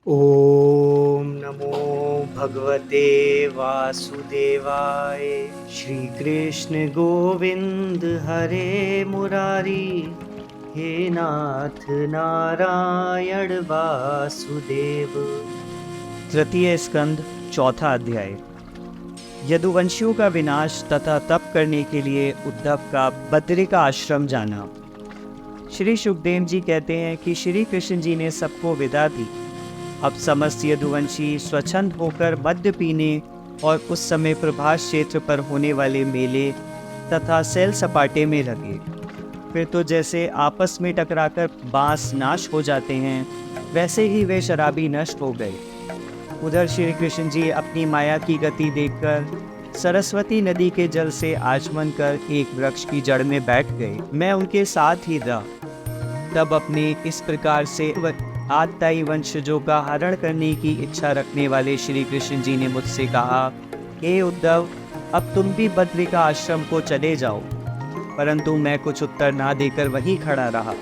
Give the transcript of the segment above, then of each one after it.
ॐ नमो भगवते वासुदेवाय। श्रीकृष्ण गोविंद हरे मुरारी। हे नाथ नारायण वासुदेव। तृतीय स्कंद चौथा अध्याय। यदुवंशियों का विनाश तथा तप करने के लिए उद्धव का बद्रिका आश्रम जाना। श्री सुखदेव जी कहते हैं कि श्री कृष्ण जी ने सबको विदा दी। अब समस्त यदुवंशी स्वच्छंद होकर मद्य पीने और उस समय प्रभास क्षेत्र पर होने वाले मेले तथा सैल सपाटे में लगे। फिर तो जैसे आपस में टकराकर बांस नाश हो जाते हैं, वैसे ही वे शराबी नष्ट हो गए। उधर श्री कृष्ण जी अपनी माया की गति देखकर सरस्वती नदी के जल से आचमन कर एक वृक्ष की जड़ में बैठ गए। मैं उनके साथ ही रहा। तब अपने इस प्रकार से आदताई वंशजों का हरण करने की इच्छा रखने वाले श्री कृष्ण जी ने मुझसे कहा, हे उद्धव, अब तुम भी बद्रिका आश्रम को चले जाओ। परंतु मैं कुछ उत्तर ना देकर वहीं खड़ा रहा।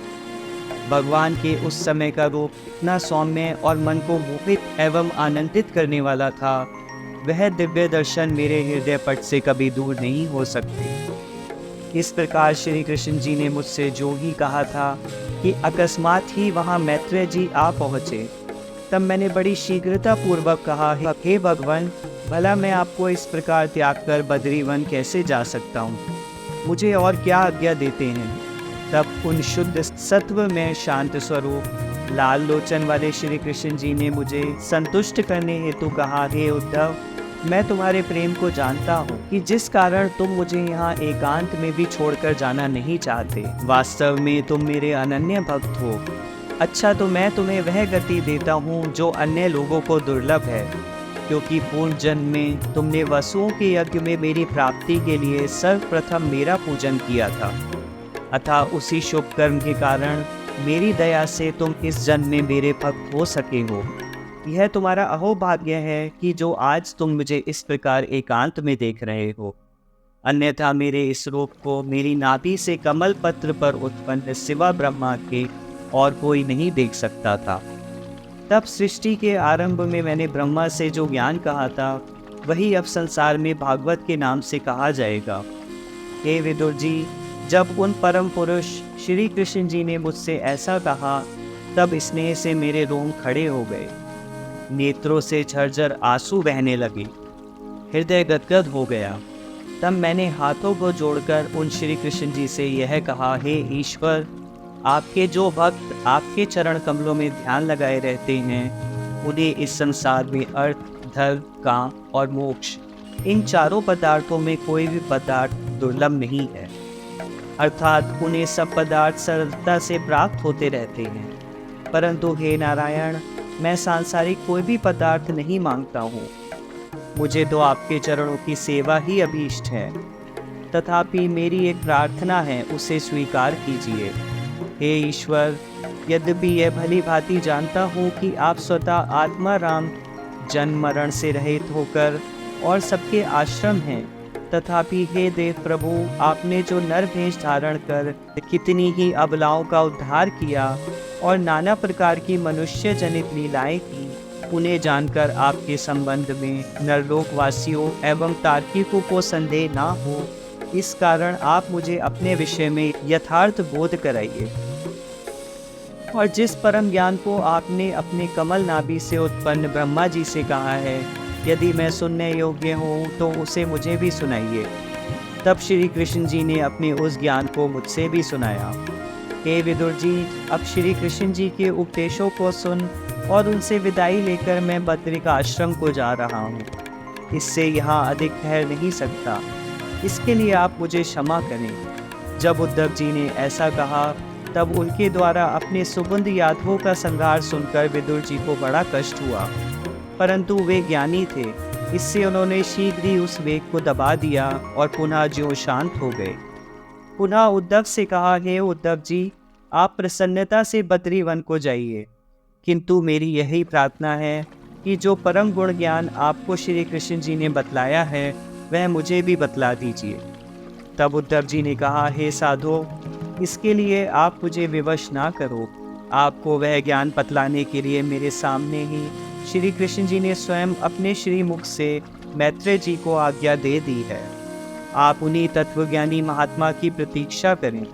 भगवान के उस समय का रूप इतना सौम्य और मन को मोहित एवं आनंदित करने वाला था, वह दिव्य दर्शन मेरे हृदय पट से कभी दूर नहीं हो सकते। इस प्रकार श्री कृष्ण जी ने मुझसे जो ही कहा था कि अकस्मात ही वहाँ मैत्रेय जी आ पहुँचे। तब मैंने बड़ी शीघ्रता पूर्वक कहा, हे भगवान, भला मैं आपको इस प्रकार त्याग कर बद्रीवन कैसे जा सकता हूँ? मुझे और क्या आज्ञा देते हैं? तब उन शुद्ध सत्व में शांत स्वरूप लाल लोचन वाले श्री कृष्ण जी ने मुझे संतुष्ट करने हेतु कहा, हे उद्धव, मैं तुम्हारे प्रेम को जानता हूँ कि जिस कारण तुम मुझे यहाँ एकांत में भी छोड़कर जाना नहीं चाहते। वास्तव में तुम मेरे अनन्य भक्त हो। अच्छा, तो मैं तुम्हें वह गति देता हूँ जो अन्य लोगों को दुर्लभ है, क्योंकि पूर्व जन्म में तुमने वसुओं के यज्ञ में मेरी प्राप्ति के लिए सर्वप्रथम मेरा पूजन किया था। अतः उसी शुभ कर्म के कारण मेरी दया से तुम इस जन्म में मेरे भक्त हो सके हो। यह तुम्हारा अहोभाग्य है कि जो आज तुम मुझे इस प्रकार एकांत में देख रहे हो। अन्यथा मेरे इस रूप को मेरी नाभि से कमल पत्र पर उत्पन्न सिवा ब्रह्मा के और कोई नहीं देख सकता था। तब सृष्टि के आरंभ में मैंने ब्रह्मा से जो ज्ञान कहा था, वही अब संसार में भागवत के नाम से कहा जाएगा। हे विदुर जी, जब उन परम पुरुष श्री कृष्ण जी ने मुझसे ऐसा कहा, तब स्नेह से मेरे रोम खड़े हो गए। नेत्रों से झरझर आंसू बहने लगे। हृदय गदगद हो गया। तब मैंने हाथों को जोड़कर उन श्री कृष्ण जी से यह कहा, हे ईश्वर, आपके जो भक्त आपके चरण कमलों में ध्यान लगाए रहते हैं, उन्हें इस संसार में अर्थ, धर्म, काम और मोक्ष, इन चारों पदार्थों में कोई भी पदार्थ दुर्लभ नहीं है। अर्थात उन्हें सब पदार्थ सरलता से प्राप्त होते रहते हैं। परंतु हे नारायण, मैं सांसारिक कोई भी पदार्थ नहीं मांगता हूँ। मुझे तो आपके चरणों की सेवा ही अभीष्ट है। तथापि मेरी एक प्रार्थना है, उसे स्वीकार कीजिए। हे ईश्वर, यद्यपि यह भली भांति जानता हूँ कि आप स्वतः आत्मा राम जन्म मरण से रहित होकर और सबके आश्रम हैं, तथापि हे देव प्रभु, आपने जो नर भेष धारण कर कितनी ही अबलाओं का उद्धार किया और नाना प्रकार की मनुष्य जनित लीलाएं की, उन्हें जानकर आपके संबंध में नरलोकवासियों एवं तार्किकों को संदेह ना हो, इस कारण आप मुझे अपने विषय में यथार्थ बोध कराइए। और जिस परम ज्ञान को आपने अपने कमल नाभि से उत्पन्न ब्रह्मा जी से कहा है, यदि मैं सुनने योग्य हूँ तो उसे मुझे भी सुनाइए। तब श्री कृष्ण जी ने अपने उस ज्ञान को मुझसे भी सुनाया। हे विदुर जी, अब श्री कृष्ण जी के उपदेशों को सुन और उनसे विदाई लेकर मैं बद्रिका आश्रम को जा रहा हूँ। इससे यहाँ अधिक ठहर नहीं सकता। इसके लिए आप मुझे क्षमा करें। जब उद्धव जी ने ऐसा कहा, तब उनके द्वारा अपने सुबुंद यादवों का संहार सुनकर विदुर जी को बड़ा कष्ट हुआ। परंतु वे ज्ञानी थे, इससे उन्होंने शीघ्र ही उस वेग को दबा दिया और पुनः ज्यों शांत हो गए। पुनः उद्धव से कहा, हे उद्धव जी, आप प्रसन्नता से बद्रीवन को जाइए, किंतु मेरी यही प्रार्थना है कि जो परम गुण ज्ञान आपको श्री कृष्ण जी ने बतलाया है, वह मुझे भी बतला दीजिए। तब उद्धव जी ने कहा, हे साधो, इसके लिए आप मुझे विवश ना करो। आपको वह ज्ञान बतलाने के लिए मेरे सामने ही श्री कृष्ण जी ने स्वयं अपने श्री मुख से मैत्रेय जी को आज्ञा दे दी है। आप उन्हीं तत्वज्ञानी महात्मा की प्रतीक्षा करें।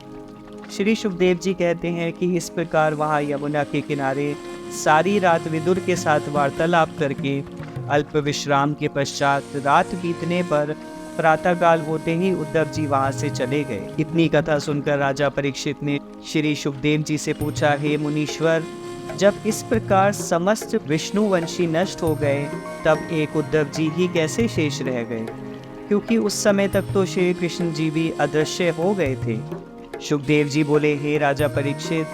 श्री सुखदेव जी कहते हैं कि इस प्रकार वहाँ यमुना के किनारे सारी रात विदुर के साथ वार्तालाप करके अल्प विश्राम के पश्चात रात बीतने पर प्रातःकाल होते ही उद्धव जी वहाँ से चले गए। इतनी कथा सुनकर राजा परीक्षित ने श्री सुखदेव जी से पूछा, हे मुनीश्वर, जब इस प्रकार समस्त विष्णुवंशी नष्ट हो गए तब एक उद्धव जी ही कैसे शेष रह गए, क्योंकि उस समय तक तो श्री कृष्ण जी भी अदृश्य हो गए थे। सुखदेव जी बोले, हे राजा परीक्षित,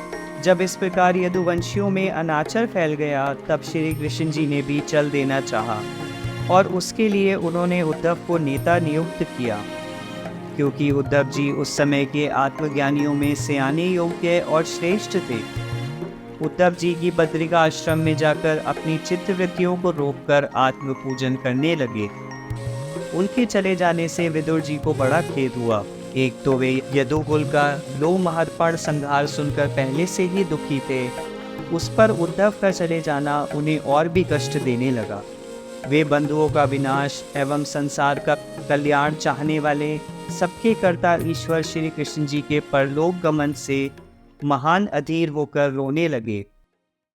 जब इस प्रकार यदुवंशियों में अनाचार फैल गया तब श्री कृष्ण जी ने भी चल देना चाहा और उसके लिए उन्होंने उद्धव को नेता नियुक्त किया, क्योंकि उद्धव जी उस समय के आत्मज्ञानियों में सियाने योग्य और श्रेष्ठ थे। उद्धव जी की बद्रिका आश्रम में जाकर अपनी चित्तवृत्तियों को रोककर आत्म पूजन करने लगे। उनके चले जाने से विदुर जी को बड़ा खेद हुआ। एक तो वे यदुकुल का लोमहर्षण संहार सुनकर पहले से ही दुखी थे, उस पर उद्धव का चले जाना उन्हें और भी कष्ट देने लगा। वे बंधुओं का विनाश एवं संसार का कल्याण चाहने वाले सबके कर्ता ईश्वर श्री कृष्ण जी के परलोक गमन से महान अधीर होकर रोने लगे।